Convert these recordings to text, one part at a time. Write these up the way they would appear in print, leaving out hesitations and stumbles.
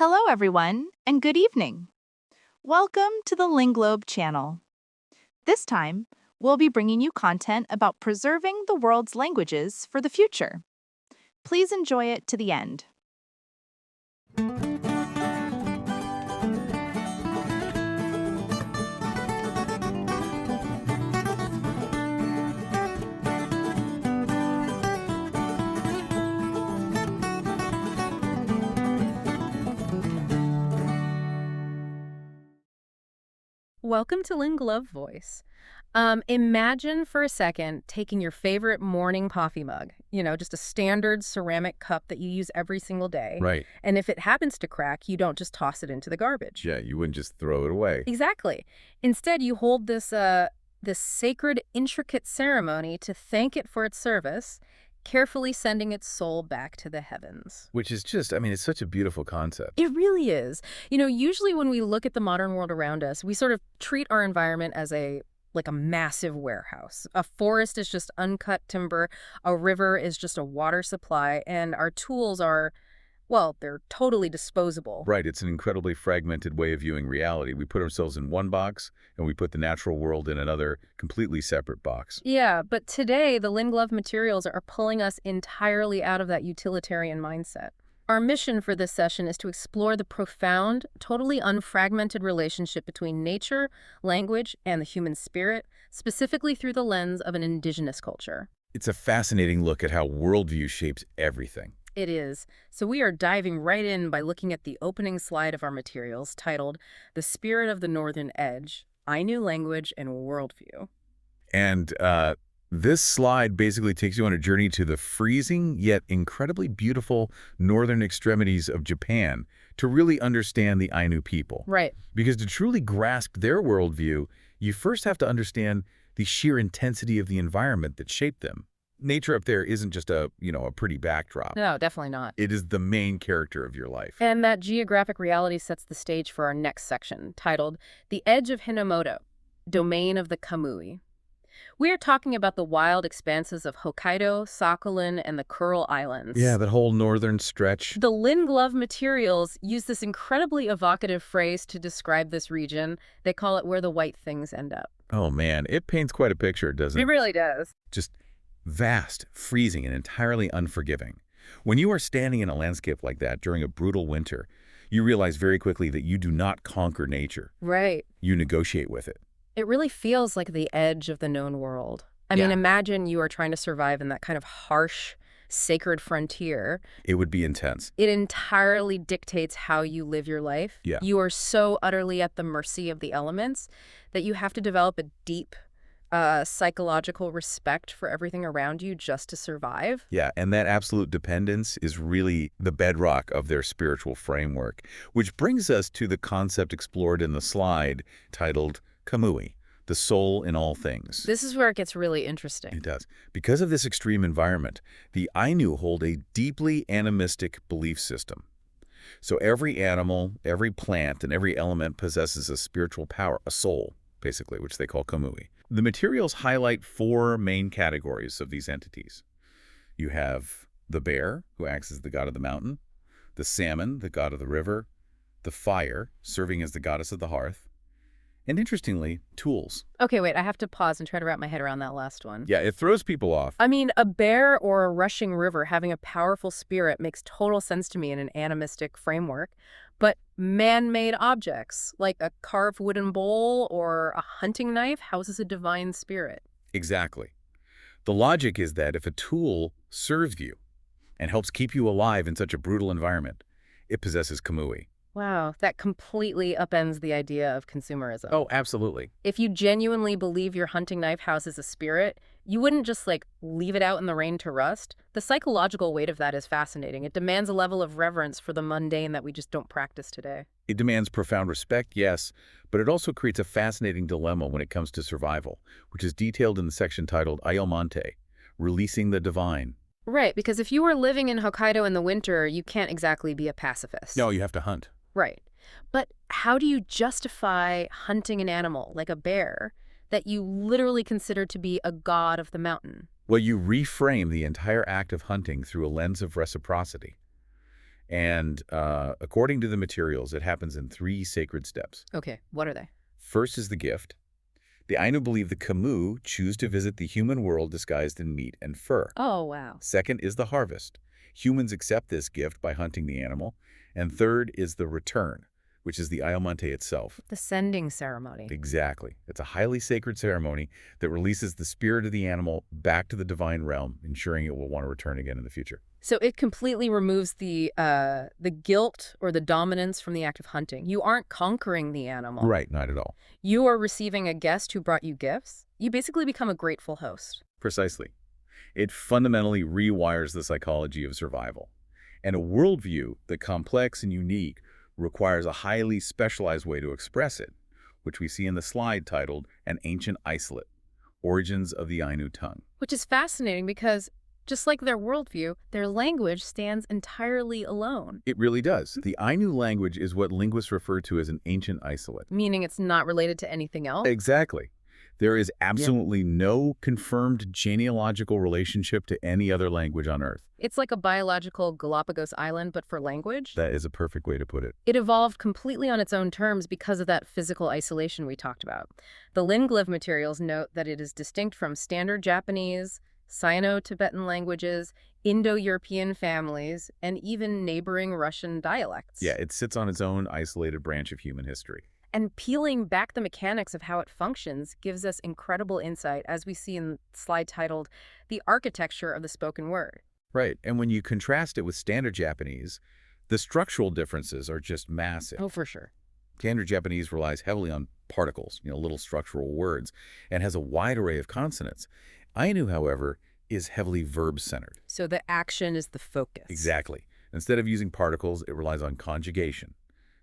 Hello, everyone, and good evening. Welcome to the Linglobe channel. This time, we'll be bringing you content about preserving the world's languages for the future. Please enjoy it to the end. Welcome to Linglove Voice. Imagine for a second taking your favorite morning coffee mug, just a standard ceramic cup that you use every single day. Right. And if it happens to crack, you don't just toss it into the garbage. Yeah, you wouldn't just throw it away. Exactly. Instead, you hold this sacred, intricate ceremony to thank it for its service, carefully sending its soul back to the heavens. Which is just, it's such a beautiful concept. It really is. Usually when we look at the modern world around us, we sort of treat our environment as a massive warehouse. A forest is just uncut timber, a river is just a water supply, and our tools are, well, they're totally disposable. Right, it's an incredibly fragmented way of viewing reality. We put ourselves in one box, and we put the natural world in another, completely separate box. Yeah, but today, the Linglove materials are pulling us entirely out of that utilitarian mindset. Our mission for this session is to explore the profound, totally unfragmented relationship between nature, language, and the human spirit, specifically through the lens of an indigenous culture. It's a fascinating look at how worldview shapes everything. It is. So we are diving right in by looking at the opening slide of our materials titled The Spirit of the Northern Edge, Ainu Language and Worldview. And this slide basically takes you on a journey to the freezing yet incredibly beautiful northern extremities of Japan to really understand the Ainu people. Right. Because to truly grasp their worldview, you first have to understand the sheer intensity of the environment that shaped them. Nature up there isn't just a pretty backdrop. No, definitely not. It is the main character of your life. And that geographic reality sets the stage for our next section, titled The Edge of Hinomoto, Domain of the Kamuy. We are talking about the wild expanses of Hokkaido, Sakhalin, and the Kuril Islands. Yeah, that whole northern stretch. The Linglove materials use this incredibly evocative phrase to describe this region. They call it where the white things end up. Oh man, it paints quite a picture, doesn't it? It really does. Just vast, freezing, and entirely unforgiving. When you are standing in a landscape like that during a brutal winter, you realize very quickly that you do not conquer nature. Right. You negotiate with it. It really feels like the edge of the known world. I mean, imagine you are trying to survive in that kind of harsh, sacred frontier. It would be intense. It entirely dictates how you live your life. Yeah. You are so utterly at the mercy of the elements that you have to develop a deep psychological respect for everything around you just to survive. Yeah, and that absolute dependence is really the bedrock of their spiritual framework, which brings us to the concept explored in the slide titled Kamuy, the soul in all things. This is where it gets really interesting. It does. Because of this extreme environment, the Ainu hold a deeply animistic belief system. So every animal, every plant, and every element possesses a spiritual power, a soul, basically, which they call Kamuy. The materials highlight four main categories of these entities. You have the bear, who acts as the god of the mountain, the salmon, the god of the river, the fire, serving as the goddess of the hearth, and interestingly, tools. Okay, wait, I have to pause and try to wrap my head around that last one. Yeah, it throws people off. I mean, a bear or a rushing river having a powerful spirit makes total sense to me in an animistic framework. But man-made objects, like a carved wooden bowl or a hunting knife, houses a divine spirit. Exactly. The logic is that if a tool serves you and helps keep you alive in such a brutal environment, it possesses Kamuy. Wow, that completely upends the idea of consumerism. Oh, absolutely. If you genuinely believe your hunting knife houses a spirit, you wouldn't just, leave it out in the rain to rust. The psychological weight of that is fascinating. It demands a level of reverence for the mundane that we just don't practice today. It demands profound respect, yes, but it also creates a fascinating dilemma when it comes to survival, which is detailed in the section titled Iomante, Releasing the Divine. Right, because if you were living in Hokkaido in the winter, you can't exactly be a pacifist. No, you have to hunt. Right. But how do you justify hunting an animal, like a bear, that you literally consider to be a god of the mountain? Well, you reframe the entire act of hunting through a lens of reciprocity. And according to the materials, it happens in 3 sacred steps. Okay, what are they? First is the gift. The Ainu believe the Kamuy choose to visit the human world disguised in meat and fur. Oh, wow. Second is the harvest. Humans accept this gift by hunting the animal. And third is the return, which is the Iomante itself. The sending ceremony. Exactly. It's a highly sacred ceremony that releases the spirit of the animal back to the divine realm, ensuring it will want to return again in the future. So it completely removes the guilt or the dominance from the act of hunting. You aren't conquering the animal. Right, not at all. You are receiving a guest who brought you gifts. You basically become a grateful host. Precisely. It fundamentally rewires the psychology of survival. And a worldview that complex and unique requires a highly specialized way to express it, which we see in the slide titled An Ancient Isolate, Origins of the Ainu Tongue. Which is fascinating because, just like their worldview, their language stands entirely alone. It really does. The Ainu language is what linguists refer to as an ancient isolate. Meaning it's not related to anything else? Exactly. There is absolutely no confirmed genealogical relationship to any other language on Earth. It's like a biological Galapagos island, but for language? That is a perfect way to put it. It evolved completely on its own terms because of that physical isolation we talked about. The Linglyv materials note that it is distinct from standard Japanese, Sino-Tibetan languages, Indo-European families, and even neighboring Russian dialects. Yeah, it sits on its own isolated branch of human history. And peeling back the mechanics of how it functions gives us incredible insight, as we see in the slide titled, The Architecture of the Spoken Word. Right, and when you contrast it with standard Japanese, the structural differences are just massive. Oh, for sure. Standard Japanese relies heavily on particles, little structural words, and has a wide array of consonants. Ainu, however, is heavily verb-centered. So the action is the focus. Exactly. Instead of using particles, it relies on conjugation,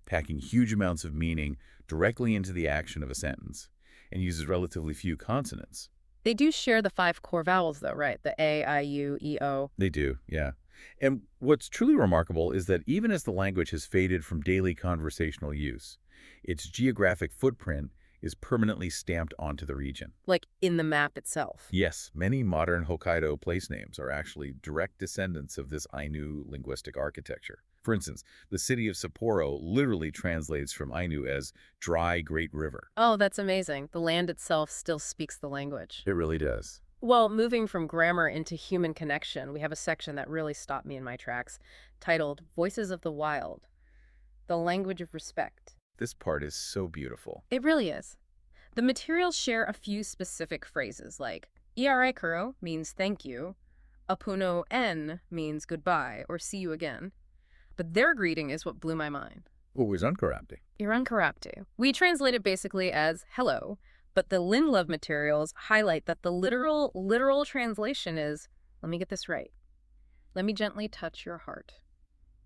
packing huge amounts of meaning directly into the action of a sentence, and uses relatively few consonants. They do share the 5 core vowels, though, right? The A, I, U, E, O. They do, yeah. And what's truly remarkable is that even as the language has faded from daily conversational use, its geographic footprint is permanently stamped onto the region. Like in the map itself. Yes, many modern Hokkaido place names are actually direct descendants of this Ainu linguistic architecture. For instance, the city of Sapporo literally translates from Ainu as dry great river. Oh, that's amazing. The land itself still speaks the language. It really does. Well, moving from grammar into human connection, we have a section that really stopped me in my tracks, titled Voices of the Wild, the Language of Respect. This part is so beautiful. It really is. The materials share a few specific phrases like Iare kuro means thank you, Apuno en means goodbye or see you again. But their greeting is what blew my mind. Oh, is unkarapte. Irankarapte. We translate it basically as hello, but the Linglyv materials highlight that the literal translation is, let me get this right, let me gently touch your heart.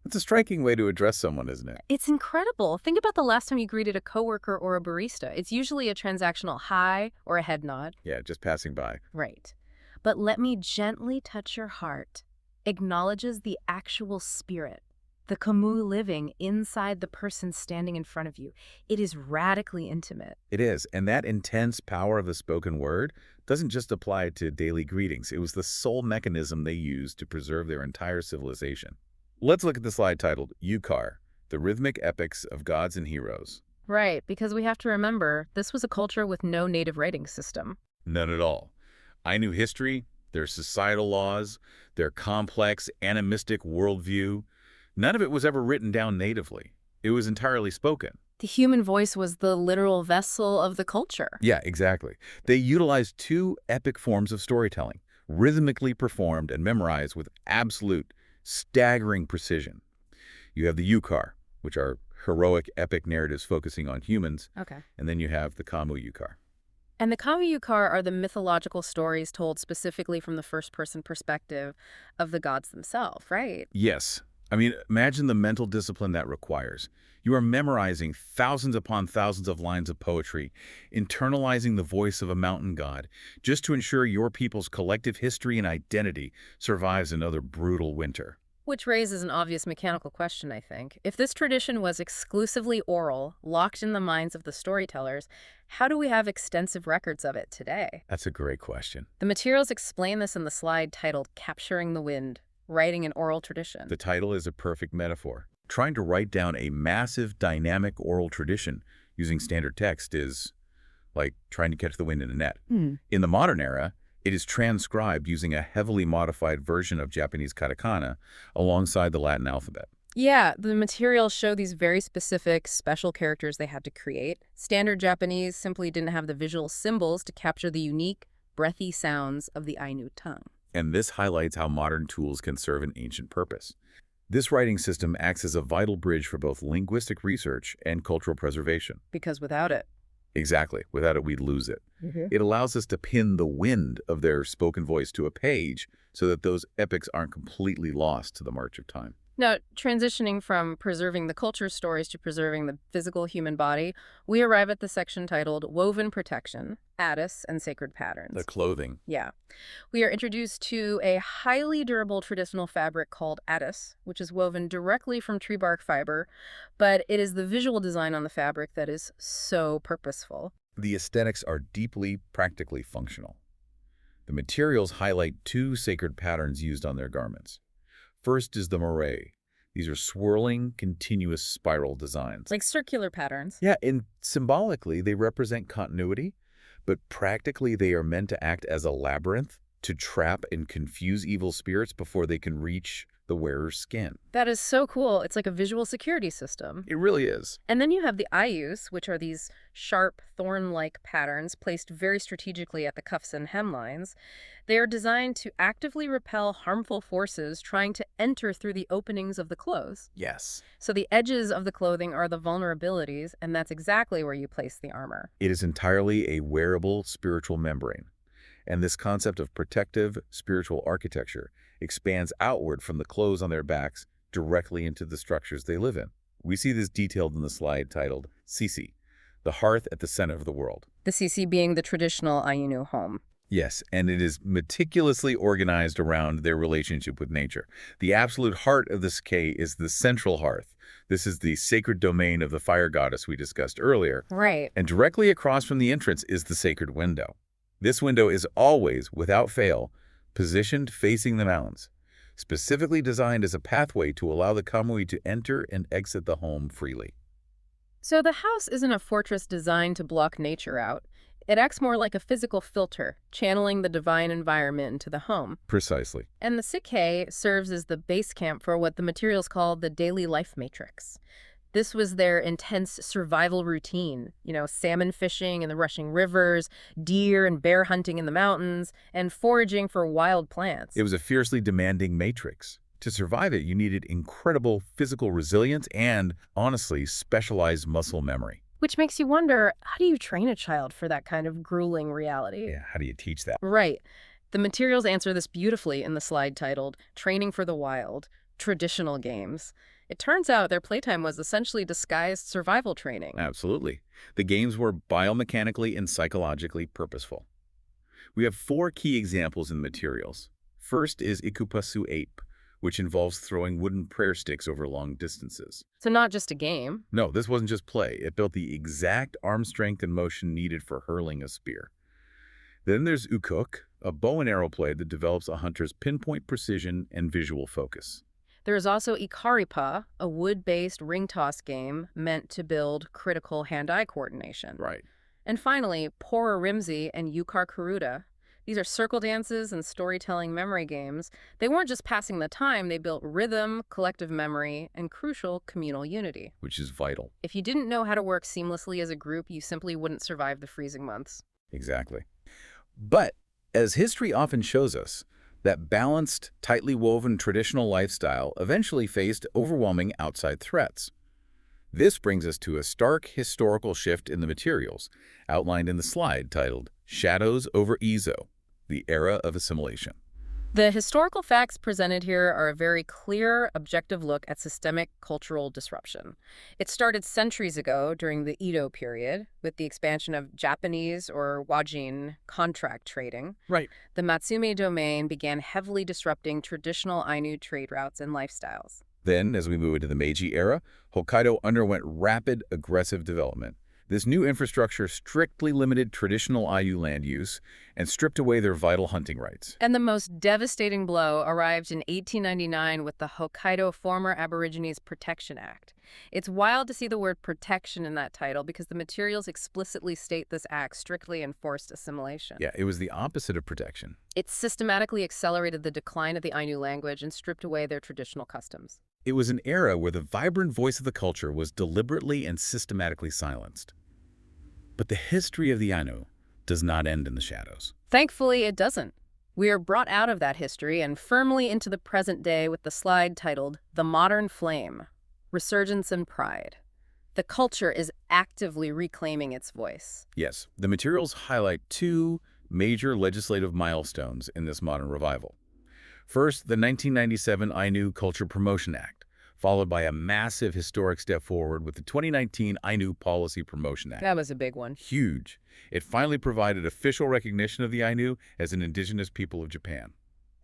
It's a striking way to address someone, isn't it? It's incredible. Think about the last time you greeted a coworker or a barista. It's usually a transactional hi or a head nod. Yeah, just passing by. Right. But let me gently touch your heart acknowledges the actual spirit, the Kamuy living inside the person standing in front of you. It is radically intimate. It is, and that intense power of the spoken word doesn't just apply to daily greetings. It was the sole mechanism they used to preserve their entire civilization. Let's look at the slide titled Yukar, the Rhythmic Epics of Gods and Heroes. Right, because we have to remember, this was a culture with no native writing system. None at all. Ainu history, their societal laws, their complex, animistic worldview, none of it was ever written down natively. It was entirely spoken. The human voice was the literal vessel of the culture. Yeah, exactly. They utilized 2 epic forms of storytelling, rhythmically performed and memorized with absolute, staggering precision. You have the Yukar, which are heroic epic narratives focusing on humans. Okay. And then you have the Kamuy Yukar. And the Kamuy Yukar are the mythological stories told specifically from the first-person perspective of the gods themselves, right? Yes. I mean, imagine the mental discipline that requires. You are memorizing thousands upon thousands of lines of poetry, internalizing the voice of a mountain god, just to ensure your people's collective history and identity survives another brutal winter. Which raises an obvious mechanical question, I think. If this tradition was exclusively oral, locked in the minds of the storytellers, how do we have extensive records of it today? That's a great question. The materials explain this in the slide titled Capturing the Wind. writing and oral tradition. The title is a perfect metaphor. Trying to write down a massive, dynamic oral tradition using standard text is like trying to catch the wind in a net. In the modern era, it is transcribed using a heavily modified version of Japanese katakana alongside the Latin alphabet. Yeah, the materials show these very specific, special characters they had to create. Standard Japanese simply didn't have the visual symbols to capture the unique, breathy sounds of the Ainu tongue. And this highlights how modern tools can serve an ancient purpose. This writing system acts as a vital bridge for both linguistic research and cultural preservation. Because without it. Exactly. Without it, we'd lose it. It allows us to pin the wind of their spoken voice to a page so that those epics aren't completely lost to the march of time. Now, transitioning from preserving the culture stories to preserving the physical human body, we arrive at the section titled Woven Protection, Attus, and Sacred Patterns. The clothing. Yeah. We are introduced to a highly durable traditional fabric called Attus, which is woven directly from tree bark fiber, but it is the visual design on the fabric that is so purposeful. The aesthetics are deeply, practically functional. The materials highlight two sacred patterns used on their garments. First is the moire. These are swirling, continuous spiral designs. Like circular patterns. Yeah, and symbolically, they represent continuity, but practically they are meant to act as a labyrinth to trap and confuse evil spirits before they can reach the wearer's skin. That is so cool. It's like a visual security system. It really is. And then you have the ayus, which are these sharp, thorn-like patterns placed very strategically at the cuffs and hemlines. They are designed to actively repel harmful forces trying to enter through the openings of the clothes. Yes. So the edges of the clothing are the vulnerabilities, and that's exactly where you place the armor. It is entirely a wearable spiritual membrane. And this concept of protective spiritual architecture expands outward from the clothes on their backs directly into the structures they live in. We see this detailed in the slide titled Cise, the hearth at the center of the world. The Cise being the traditional Ainu home. Yes, and it is meticulously organized around their relationship with nature. The absolute heart of the Cise is the central hearth. This is the sacred domain of the fire goddess we discussed earlier. Right. And directly across from the entrance is the sacred window. This window is always, without fail, positioned facing the mountains, specifically designed as a pathway to allow the Kamuy to enter and exit the home freely. So the house isn't a fortress designed to block nature out. It acts more like a physical filter, channeling the divine environment into the home. Precisely. And the Cise serves as the base camp for what the materials call the daily life matrix. This was their intense survival routine, salmon fishing in the rushing rivers, deer and bear hunting in the mountains, and foraging for wild plants. It was a fiercely demanding matrix. To survive it, you needed incredible physical resilience and, honestly, specialized muscle memory. Which makes you wonder, how do you train a child for that kind of grueling reality? Yeah, how do you teach that? Right. The materials answer this beautifully in the slide titled Training for the Wild, Traditional Games. It turns out their playtime was essentially disguised survival training. Absolutely. The games were biomechanically and psychologically purposeful. We have 4 key examples in the materials. First is Ikupasu Ape, which involves throwing wooden prayer sticks over long distances. So not just a game. No, this wasn't just play. It built the exact arm strength and motion needed for hurling a spear. Then there's Ukuk, a bow and arrow play that develops a hunter's pinpoint precision and visual focus. There is also Ikaripa, a wood-based ring toss game meant to build critical hand-eye coordination. Right. And finally, Pora Rimzi and Yukar Kuruda. These are circle dances and storytelling memory games. They weren't just passing the time, they built rhythm, collective memory, and crucial communal unity. Which is vital. If you didn't know how to work seamlessly as a group, you simply wouldn't survive the freezing months. Exactly. But, as history often shows us, that balanced, tightly woven traditional lifestyle eventually faced overwhelming outside threats. This brings us to a stark historical shift in the materials, outlined in the slide titled Shadows over Izo, the Era of Assimilation. The historical facts presented here are a very clear, objective look at systemic cultural disruption. It started centuries ago during the Edo period with the expansion of Japanese or Wajin contract trading. Right. The Matsume domain began heavily disrupting traditional Ainu trade routes and lifestyles. Then, as we move into the Meiji era, Hokkaido underwent rapid, aggressive development. This new infrastructure strictly limited traditional Ainu land use and stripped away their vital hunting rights. And the most devastating blow arrived in 1899 with the Hokkaido Former Aborigines Protection Act. It's wild to see the word protection in that title because the materials explicitly state this act strictly enforced assimilation. Yeah, it was the opposite of protection. It systematically accelerated the decline of the Ainu language and stripped away their traditional customs. It was an era where the vibrant voice of the culture was deliberately and systematically silenced. But the history of the Ainu does not end in the shadows. Thankfully, it doesn't. We are brought out of that history and firmly into the present day with the slide titled The Modern Flame, Resurgence and Pride. The culture is actively reclaiming its voice. Yes, the materials highlight two major legislative milestones in this modern revival. First, the 1997 Ainu Culture Promotion Act, followed by a massive historic step forward with the 2019 Ainu Policy Promotion Act. That was a big one. Huge. It finally provided official recognition of the Ainu as an indigenous people of Japan.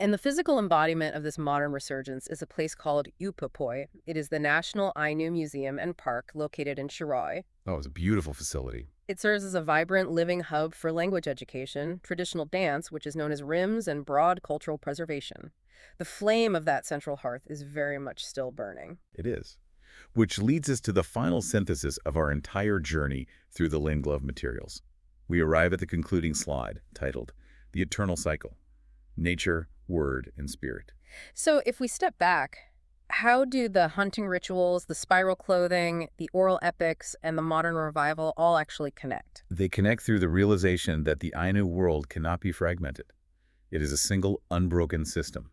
And the physical embodiment of this modern resurgence is a place called Upopoy. It is the National Ainu Museum and Park located in Shiroi. Oh, it was a beautiful facility. It serves as a vibrant, living hub for language education, traditional dance, which is known as rims, and broad cultural preservation. The flame of that central hearth is very much still burning. It is. Which leads us to the final synthesis of our entire journey through the Lin Glove materials. We arrive at the concluding slide, titled The Eternal Cycle: Nature, Word, and Spirit. So if we step back, how do the hunting rituals, the spiral clothing, the oral epics, and the modern revival all actually connect? They connect through the realization that the Ainu world cannot be fragmented. It is a single, unbroken system.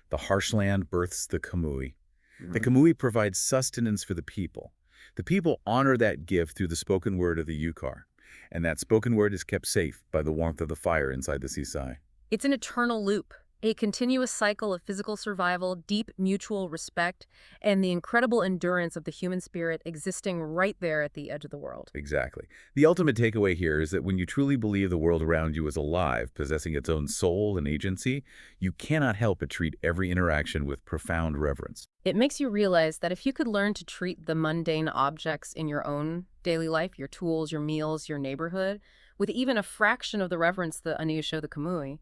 The harshland births the Kamuy. The Kamuy provides sustenance for the people. The people honor that gift through the spoken word of the Yukar, and that spoken word is kept safe by the warmth of the fire inside the Cise. It's an eternal loop, a continuous cycle of physical survival, deep mutual respect, and the incredible endurance of the human spirit existing right there at the edge of the world. Exactly. The ultimate takeaway here is that when you truly believe the world around you is alive, possessing its own soul and agency, you cannot help but treat every interaction with profound reverence. It makes you realize that if you could learn to treat the mundane objects in your own daily life, your tools, your meals, your neighborhood, with even a fraction of the reverence the Anu show the Kamuy,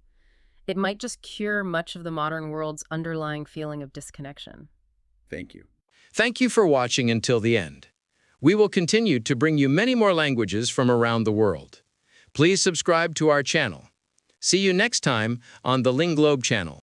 it might just cure much of the modern world's underlying feeling of disconnection. Thank you. Thank you for watching until the end. We will continue to bring you many more languages from around the world. Please subscribe to our channel. See you next time on the Ling Globe channel.